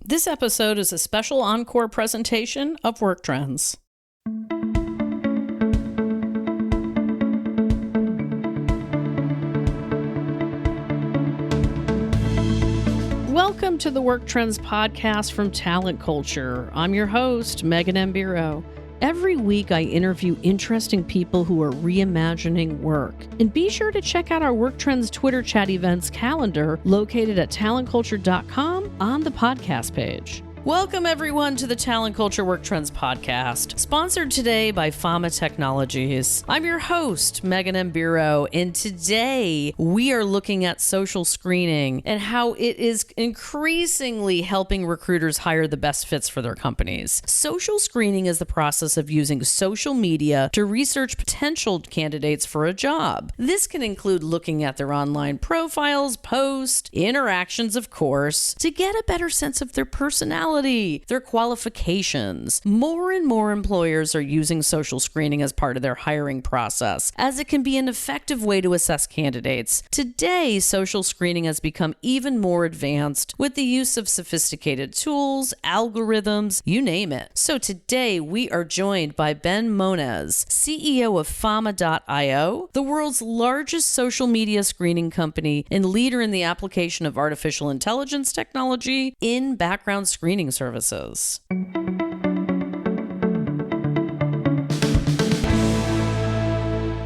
This episode is a special encore presentation of Work Trends. Welcome to the Work Trends podcast from Talent Culture. I'm your host, Megan Mbiro. Every week, I interview interesting people who are reimagining work. And be sure to check out our Work Trends Twitter chat events calendar located at talentculture.com on the podcast page. Welcome, everyone, to the Talent Culture Work Trends podcast, sponsored today by Fama Technologies. I'm your host, Megan Mbiro, and today we are looking at social screening and how it is increasingly helping recruiters hire the best fits for their companies. Social screening is the process of using social media to research potential candidates for a job. This can include looking at their online profiles, posts, interactions, of course, to get a better sense of their personality, their qualifications. More and more employers are using social screening as part of their hiring process, as it can be an effective way to assess candidates. Today, social screening has become even more advanced with the use of sophisticated tools, algorithms, you name it. So today, we are joined by Ben Moniz, CEO of Fama.io, the world's largest social media screening company and leader in the application of artificial intelligence technology in background screening services.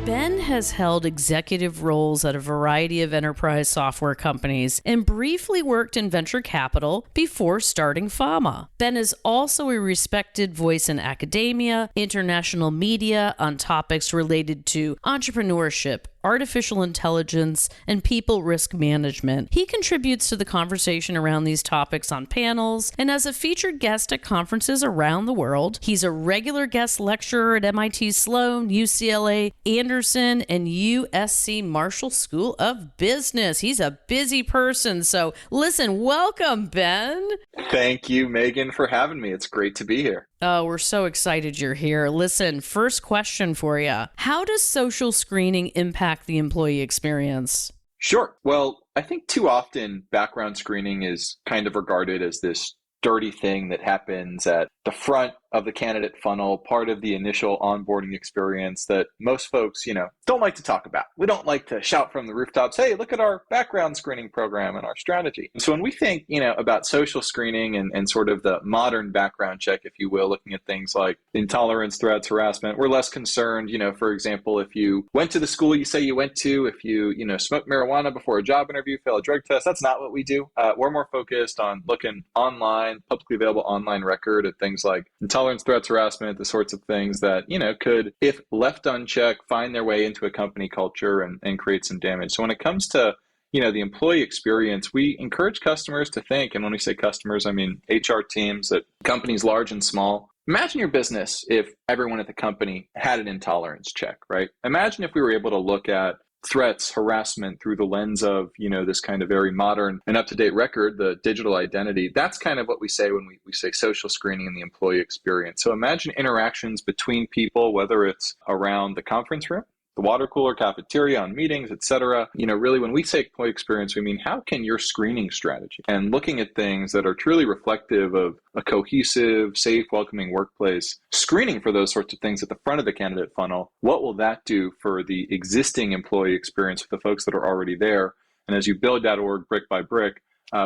Ben has held executive roles at a variety of enterprise software companies and briefly worked in venture capital before starting Fama. Ben is also a respected voice in academia, international media on topics related to entrepreneurship, artificial intelligence, and people risk management. He contributes to the conversation around these topics on panels and as a featured guest at conferences around the world. He's a regular guest lecturer at MIT Sloan, UCLA, Anderson, and USC Marshall School of Business. He's a busy person. So listen, welcome, Ben. Thank you, Megan, for having me. It's great to be here. Oh, we're so excited you're here. Listen, first question for you. How does social screening impact the employee experience? Sure. Well, I think too often background screening is kind of regarded as this dirty thing that happens at the front of the candidate funnel, part of the initial onboarding experience that most folks, don't like to talk about. We don't like to shout from the rooftops, hey, look at our background screening program and our strategy. And so when we think, about social screening and sort of the modern background check, if you will, looking at things like intolerance, threats, harassment, we're less concerned, for example, if you went to the school you say you went to, if you, smoked marijuana before a job interview, fail a drug test, that's not what we do. We're more focused on looking online, publicly available online record at things like intolerance, threats, harassment, the sorts of things that, could, if left unchecked, find their way into a company culture and create some damage. So when it comes to, the employee experience, we encourage customers to think, and when we say customers, I mean HR teams at companies large and small. Imagine your business if everyone at the company had an intolerance check, right? Imagine if we were able to look at threats, harassment through the lens of, this kind of very modern and up-to-date record, the digital identity. That's kind of what we say when we say social screening in the employee experience. So imagine interactions between people, whether it's around the conference room, the water cooler, cafeteria, on meetings, et cetera. Really, when we say employee experience, we mean how can your screening strategy and looking at things that are truly reflective of a cohesive, safe, welcoming workplace, screening for those sorts of things at the front of the candidate funnel, what will that do for the existing employee experience for the folks that are already there? And as you build that org brick by brick,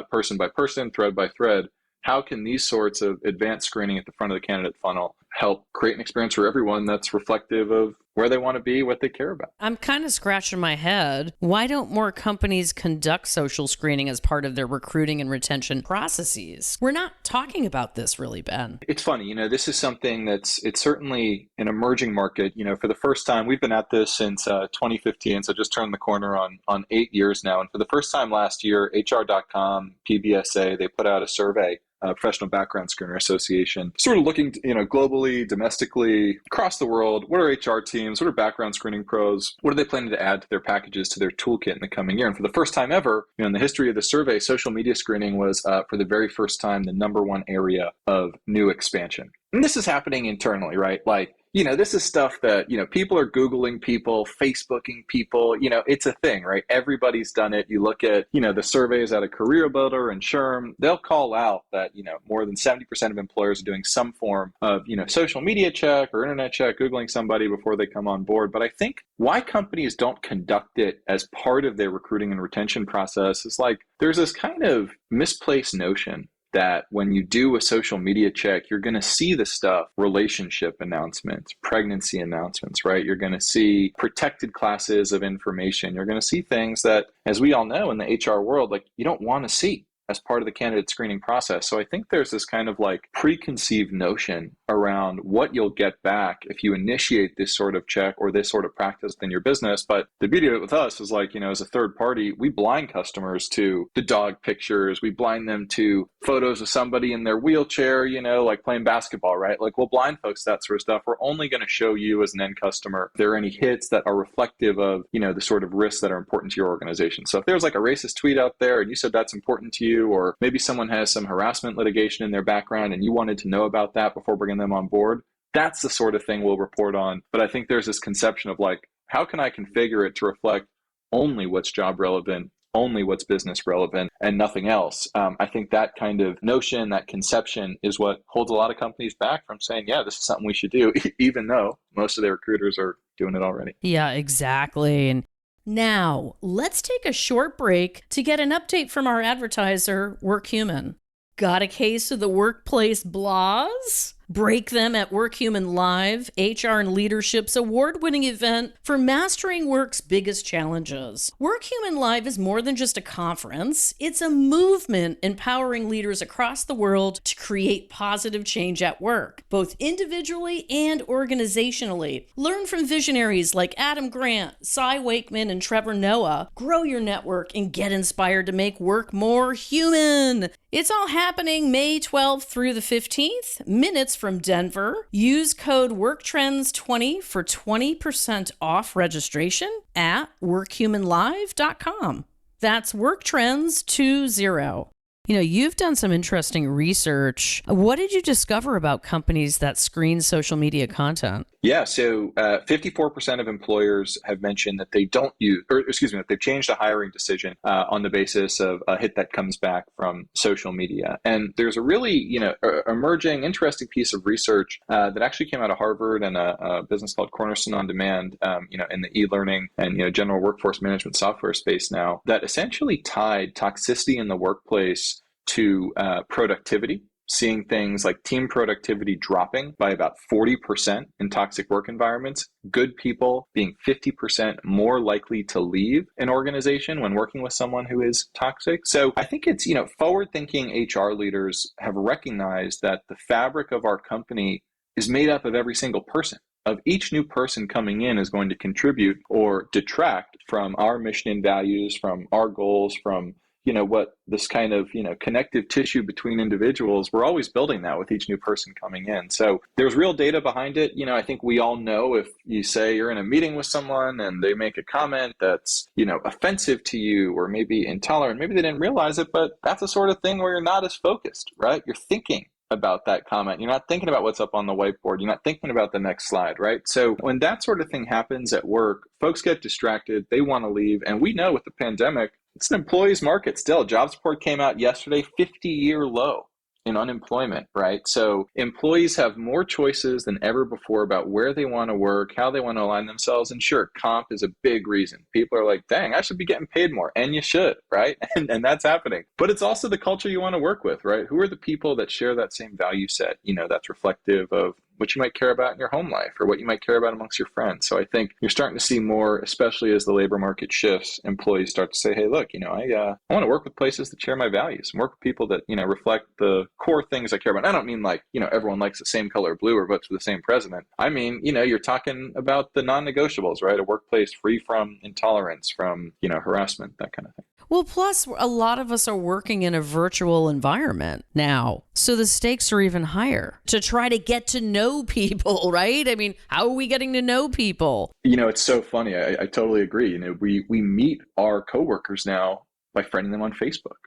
person by person, thread by thread, how can these sorts of advanced screening at the front of the candidate funnel help create an experience for everyone that's reflective of where they want to be, what they care about? I'm kind of scratching my head. Why don't more companies conduct social screening as part of their recruiting and retention processes? We're not talking about this really, Ben. It's funny, this is something it's certainly an emerging market. For the first time, we've been at this since 2015, so just turned the corner on 8 years now. And for the first time last year, HR.com, PBSA, they put out a survey, Professional Background Screener Association, sort of looking, globally, domestically, across the world. What are HR teams? What are background screening pros? What are they planning to add to their packages, to their toolkit in the coming year? And for the first time ever, in the history of the survey, social media screening was, for the very first time, the number one area of new expansion. And this is happening internally, right? Like this is stuff that, people are Googling people, Facebooking people, it's a thing, right? Everybody's done it. You look at, the surveys out of Career Builder and SHRM, they'll call out that, more than 70% of employers are doing some form of, social media check or internet check, Googling somebody before they come on board. But I think why companies don't conduct it as part of their recruiting and retention process is like, there's this kind of misplaced notion that when you do a social media check, you're going to see the stuff, relationship announcements, pregnancy announcements, right? You're going to see protected classes of information. You're going to see things that, as we all know in the HR world, like you don't want to see as part of the candidate screening process. So I think there's this kind of like preconceived notion around what you'll get back if you initiate this sort of check or this sort of practice in your business. But the beauty of it with us is like, as a third party, we blind customers to the dog pictures. We blind them to photos of somebody in their wheelchair, like playing basketball, right? Like we'll blind folks that sort of stuff. We're only going to show you as an end customer if there are any hits that are reflective of, the sort of risks that are important to your organization. So if there's like a racist tweet out there and you said that's important to you, or maybe someone has some harassment litigation in their background and you wanted to know about that before bringing them on board, that's the sort of thing we'll report on. But I think there's this conception of like, how can I configure it to reflect only what's job relevant, only what's business relevant, and nothing else? I think that kind of notion, that conception is what holds a lot of companies back from saying, yeah, this is something we should do, even though most of their recruiters are doing it already. Yeah, exactly. And now, let's take a short break to get an update from our advertiser, WorkHuman. Got a case of the workplace blahs? Break them at WorkHuman Live, HR and Leadership's award-winning event for mastering work's biggest challenges. WorkHuman Live is more than just a conference. It's a movement empowering leaders across the world to create positive change at work, both individually and organizationally. Learn from visionaries like Adam Grant, Cy Wakeman, and Trevor Noah. Grow your network and get inspired to make work more human. It's all happening May 12th through the 15th, minutes from Denver. Use code WorkTrends20 for 20% off registration at workhumanlive.com. That's WorkTrends20. You've done some interesting research. What did you discover about companies that screen social media content? Yeah, so 54% of employers have mentioned that they don't use, that they've changed a hiring decision on the basis of a hit that comes back from social media. And there's a really, emerging, interesting piece of research that actually came out of Harvard and a business called Cornerstone On Demand, in the e-learning and, general workforce management software space now, that essentially tied toxicity in the workplace to productivity, seeing things like team productivity dropping by about 40% in toxic work environments, good people being 50% more likely to leave an organization when working with someone who is toxic. So I think it's, forward-thinking HR leaders have recognized that the fabric of our company is made up of every single person. Of each new person coming in is going to contribute or detract from our mission and values, from our goals, from what this kind of, connective tissue between individuals, we're always building that with each new person coming in. So there's real data behind it. I think we all know if you say you're in a meeting with someone and they make a comment that's, offensive to you or maybe intolerant, maybe they didn't realize it, but that's the sort of thing where you're not as focused, right? You're thinking about that comment. You're not thinking about what's up on the whiteboard. You're not thinking about the next slide, right? So when that sort of thing happens at work, folks get distracted, they want to leave. And we know with the pandemic, it's an employee's market still. Jobs report came out yesterday, 50-year low in unemployment, right? So employees have more choices than ever before about where they want to work, how they want to align themselves. And sure, comp is a big reason. People are like, dang, I should be getting paid more. And you should, right? And that's happening. But it's also the culture you want to work with, right? Who are the people that share that same value set, that's reflective of what you might care about in your home life or what you might care about amongst your friends. So I think you're starting to see more, especially as the labor market shifts, employees start to say, hey, look, I want to work with places that share my values and work with people that, reflect the core things I care about. And I don't mean like, everyone likes the same color blue or votes for the same president. I mean, you're talking about the non-negotiables, right? A workplace free from intolerance, from, harassment, that kind of thing. Well, plus, a lot of us are working in a virtual environment now. So the stakes are even higher to try to get to know people, right? I mean, how are we getting to know people? It's so funny. I totally agree. We meet our coworkers now by friending them on Facebook,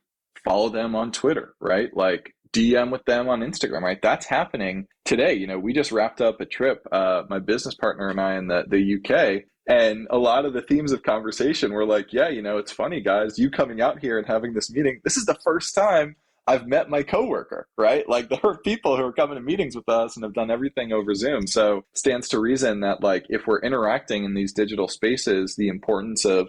follow them on Twitter, right? Like DM with them on Instagram, right? That's happening today. We just wrapped up a trip, my business partner and I in the UK. And a lot of the themes of conversation were like, yeah, it's funny, guys, you coming out here and having this meeting. This is the first time I've met my coworker, right? Like there are people who are coming to meetings with us and have done everything over Zoom. So stands to reason that like if we're interacting in these digital spaces, the importance of,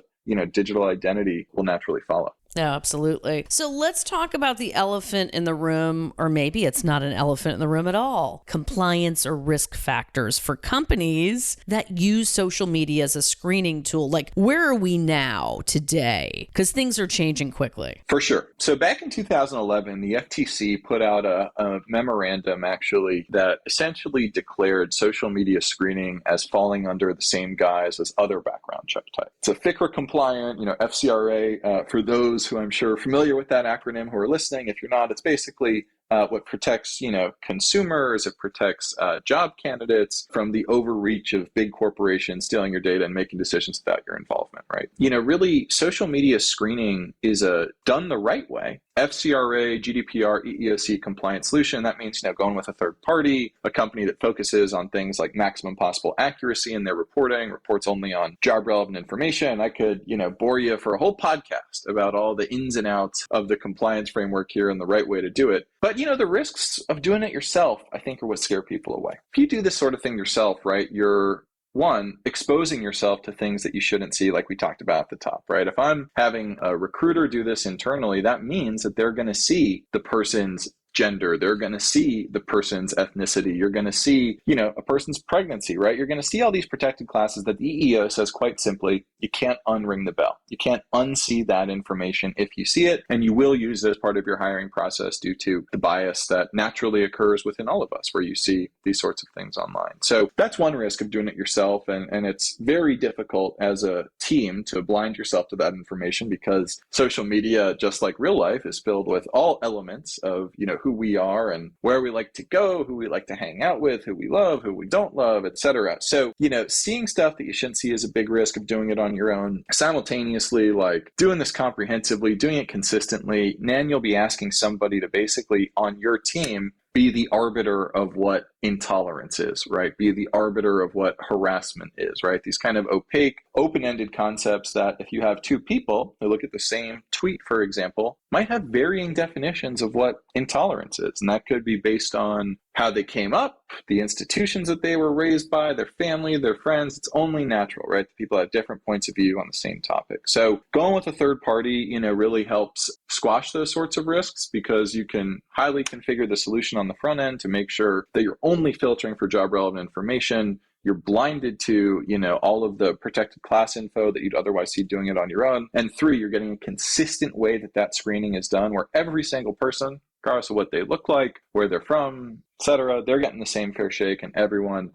digital identity will naturally follow. Yeah, absolutely. So let's talk about the elephant in the room, or maybe it's not an elephant in the room at all. Compliance or risk factors for companies that use social media as a screening tool. Like, where are we now today? Because things are changing quickly. For sure. So back in 2011, the FTC put out a memorandum actually that essentially declared social media screening as falling under the same guise as other background check types. It's a FCRA compliant, FCRA, for those who I'm sure are familiar with that acronym who are listening. If you're not, it's basically what protects, consumers. It protects job candidates from the overreach of big corporations stealing your data and making decisions without your involvement, right? Really, social media screening is done the right way. FCRA, GDPR, EEOC compliant solution. That means, going with a third party, a company that focuses on things like maximum possible accuracy in their reporting, reports only on job relevant information. I could, bore you for a whole podcast about all the ins and outs of the compliance framework here and the right way to do it. But, the risks of doing it yourself, I think, are what scare people away. If you do this sort of thing yourself, right, you're one, exposing yourself to things that you shouldn't see, like we talked about at the top, right? If I'm having a recruiter do this internally, that means that they're going to see the person's gender, they're going to see the person's ethnicity, you're going to see, a person's pregnancy, right? You're going to see all these protected classes that the EEO says quite simply, you can't unring the bell. You can't unsee that information if you see it, and you will use it as part of your hiring process due to the bias that naturally occurs within all of us where you see these sorts of things online. So that's one risk of doing it yourself, and it's very difficult as a team to blind yourself to that information because social media, just like real life, is filled with all elements of, who we are and where we like to go, who we like to hang out with, who we love, who we don't love, etc. So, seeing stuff that you shouldn't see is a big risk of doing it on your own. Simultaneously, like doing this comprehensively, doing it consistently, then you'll be asking somebody to basically on your team be the arbiter of what intolerance is, right? Be the arbiter of what harassment is, right? These kind of opaque, open-ended concepts that if you have two people who look at the same tweet, for example, might have varying definitions of what intolerance is. And that could be based on how they came up, the institutions that they were raised by, their family, their friends. It's only natural, right? People have different points of view on the same topic. So going with a third party, really helps squash those sorts of risks because you can highly configure the solution on the front end to make sure that you're only filtering for job relevant information. You're blinded to, all of the protected class info that you'd otherwise see doing it on your own. And three, you're getting a consistent way that screening is done where every single person, regardless of what they look like, where they're from, etc., they're getting the same fair shake and everyone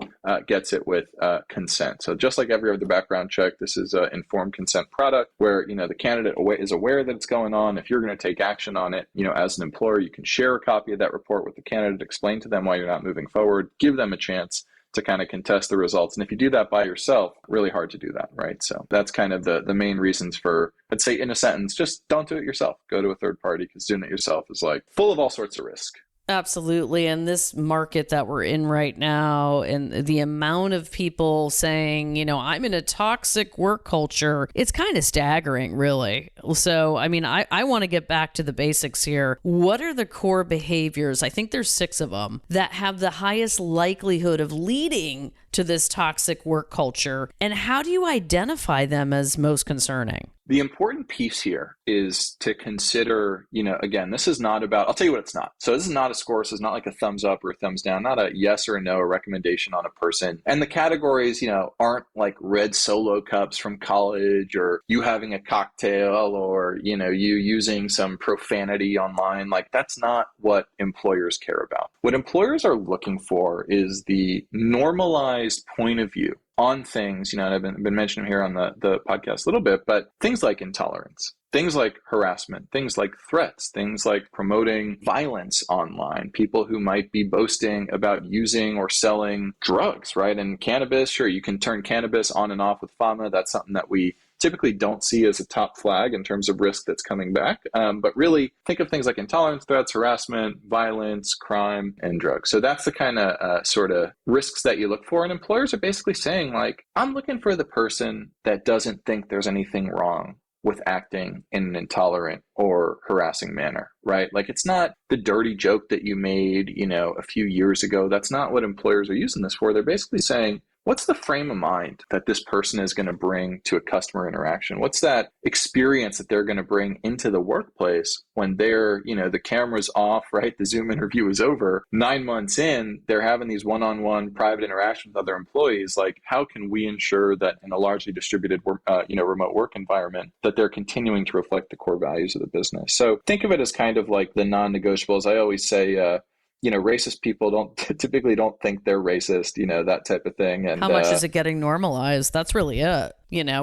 gets it with consent. So just like every other background check, this is an informed consent product where, the candidate is aware that it's going on. If you're going to take action on it, as an employer, you can share a copy of that report with the candidate, explain to them why you're not moving forward, give them a chance to kind of contest the results. And if you do that by yourself, really hard to do that, right? So that's kind of the main reasons for, I'd say in a sentence, just don't do it yourself. Go to a third party because doing it yourself is like full of all sorts of risk. Absolutely. And this market that we're in right now and the amount of people saying, I'm in a toxic work culture, it's kind of staggering, really. So, I want to get back to the basics here. What are the core behaviors? I think there's 6 of them that have the highest likelihood of leading to this toxic work culture. And how do you identify them as most concerning? The important piece here is to consider, again, this is not about, I'll tell you what it's not. So this is not a score. So it's not like a thumbs up or a thumbs down, not a yes or a no, a recommendation on a person. And the categories, aren't like red Solo cups from college or you having a cocktail or, you using some profanity online. Like that's not what employers care about. What employers are looking for is the normalized point of view on things, and I've been mentioning here on the podcast a little bit, but things like intolerance, things like harassment, things like threats, things like promoting violence online, people who might be boasting about using or selling drugs, right? And cannabis, sure, you can turn cannabis on and off with FAMA. That's something that we typically don't see as a top flag in terms of risk that's coming back. But really think of things like intolerance threats, harassment, violence, crime, and drugs. So that's the kind of sort of risks that you look for. And employers are basically saying, like, I'm looking for the person that doesn't think there's anything wrong with acting in an intolerant or harassing manner, right? Like, it's not the dirty joke that you made, a few years ago. That's not what employers are using this for. They're basically saying, what's the frame of mind that this person is going to bring to a customer interaction? What's that experience that they're going to bring into the workplace when they're, the camera's off, right? The Zoom interview is over. 9 months in, they're having these one-on-one private interactions with other employees. Like, how can we ensure that in a largely distributed, remote work environment, that they're continuing to reflect the core values of the business? So think of it as kind of like the non-negotiables. I always say, racist people typically don't think they're racist, that type of thing. And how much is it getting normalized? That's really it.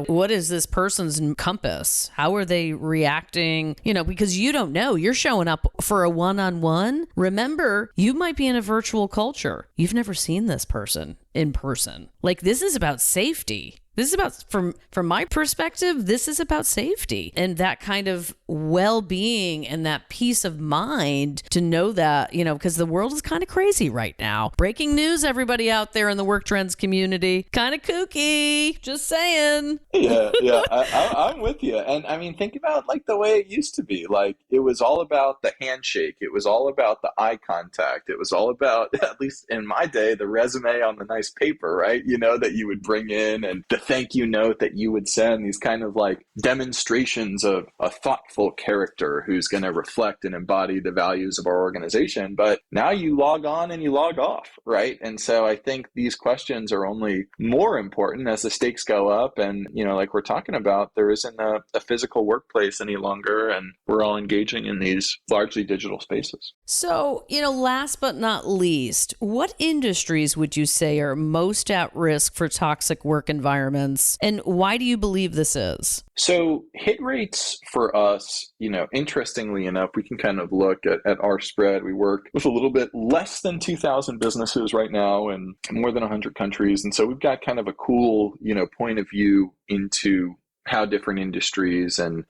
What is this person's compass? How are they reacting? Because you don't know. You're showing up for a one-on-one. Remember, you might be in a virtual culture. You've never seen this person in person. Like, this is about safety. This is about, from my perspective, this is about safety and that kind of well-being and that peace of mind to know that, because the world is kind of crazy right now. Breaking news, everybody out there in the work trends community, kind of kooky, just saying. Yeah, I'm with you. And I mean, think about like the way it used to be. Like, it was all about the handshake. It was all about the eye contact. It was all about, at least in my day, the resume on the nice paper, right? That you would bring in, and the thank you note that you would send, these kind of like demonstrations of a thoughtful character who's going to reflect and embody the values of our organization. But now you log on and you log off, right? And so I think these questions are only more important as the stakes go up. And, like we're talking about, there isn't a physical workplace any longer, and we're all engaging in these largely digital spaces. So, last but not least, what industries would you say are most at risk for toxic work environments, and why do you believe this is? So hit rates for us, interestingly enough, we can kind of look at our spread. We work with a little bit less than 2,000 businesses right now in more than 100 countries. And so we've got kind of a cool, point of view into how different industries and,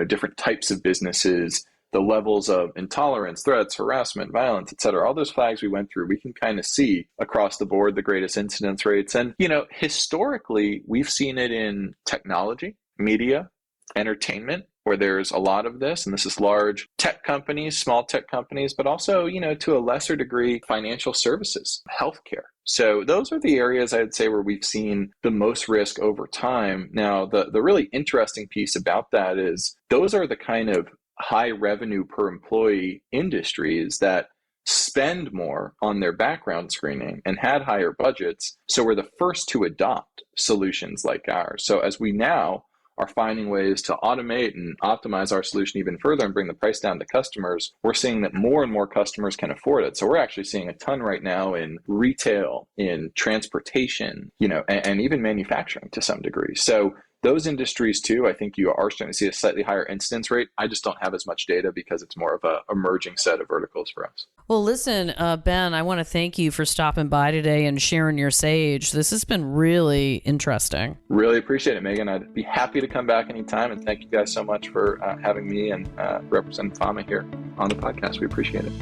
different types of businesses, the levels of intolerance, threats, harassment, violence, et cetera, all those flags we went through, we can kind of see across the board the greatest incidence rates. And, historically, we've seen it in technology, media, entertainment, where there's a lot of this. And this is large tech companies, small tech companies, but also, to a lesser degree, financial services, healthcare. So those are the areas I'd say where we've seen the most risk over time. Now, the really interesting piece about that is those are the kind of high revenue per employee industries that spend more on their background screening and had higher budgets. So we're the first to adopt solutions like ours. So as we now are finding ways to automate and optimize our solution even further and bring the price down to customers, we're seeing that more and more customers can afford it. So we're actually seeing a ton right now in retail, in transportation, and even manufacturing to some degree. So those industries too, I think you are starting to see a slightly higher incidence rate. I just don't have as much data because it's more of a emerging set of verticals for us. Well, listen, Ben, I want to thank you for stopping by today and sharing your sage. This has been really interesting. Really appreciate it, Megan. I'd be happy to come back anytime. And thank you guys so much for having me and Representative Fama here on the podcast. We appreciate it.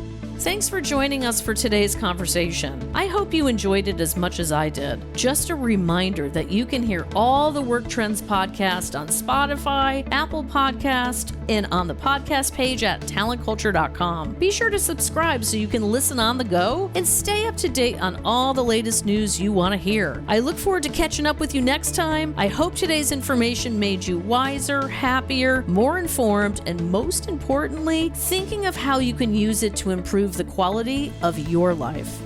Thanks for joining us for today's conversation. I hope you enjoyed it as much as I did. Just a reminder that you can hear all the Work Trends podcast on Spotify, Apple Podcast, and on the podcast page at talentculture.com. Be sure to subscribe so you can listen on the go and stay up to date on all the latest news you want to hear. I look forward to catching up with you next time. I hope today's information made you wiser, happier, more informed, and most importantly, thinking of how you can use it to improve the quality of your life.